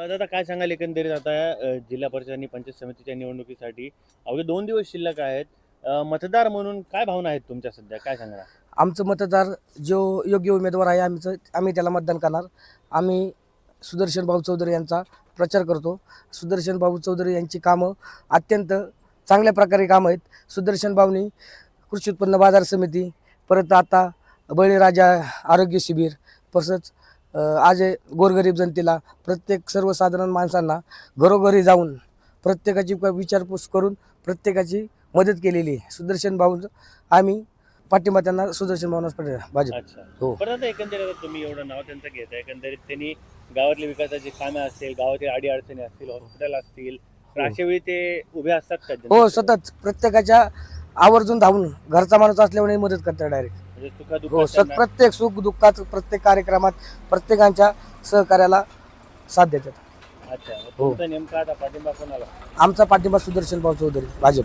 दादा काय सांगाल एकंदरीत आता जिल्हा परिषद आणि पंचायत समितीच्या निवडणुकीसाठी अवघे 2 दिवस शिल्लक आहेत. मतदार म्हणून काय भावना आहेत तुमच्या सध्या? काय सांगणार? आमचं मतदार जो योग्य उमेदवार आहे आम्ही त्याला मतदान करणार. आम्ही सुदर्शन भाऊ चौधरी यांचा प्रचार करतो. सुदर्शन भाऊ चौधरी यांची कामं अत्यंत चांगल्या प्रकारे कामं आहेत. सुदर्शन भाऊनी कृषी उत्पन्न बाजार समिती, परत आता बळीराजा आरोग्य शिबिर, तसंच आज गोरगरीब जनतेला, प्रत्येक सर्वसाधारण माणसांना घरोघरी जाऊन प्रत्येकाची विचारपूस करून प्रत्येकाची मदत केलेली आहे. सुदर्शन भाऊ आम्ही पाठिंबा त्यांना सुदर्शन भाऊनाच भाजप. अच्छा. हो. पण आता एकंदरीत आता तुम्ही एवढं नाव त्यांचं घेताय, एकंदरीत त्यांनी गावातली विकासाची कामे असतील, गावातील अडी-अडचणी असतील, हॉस्पिटल असतील, तर अशा वेळी ते उभे असतात का हो, जनतेसोबत? सतत प्रत्येकाच्या आवर्जून धावून घरचा माणूस असल्यामुळे मदत करतात डायरेक्ट. म्हणजे हो, सुखादुःखात त्यांना- प्रत्येक सुख दुःखात प्रत्येक कार्यक्रमात प्रत्येकांच्या सहकार्याला साथ देतात. अच्छा. हो. तुमचा नेमका आता पाठिंबा कोणाला? आमचा पाठिंबा सुदर्शन भाऊ चौधरी भाजप.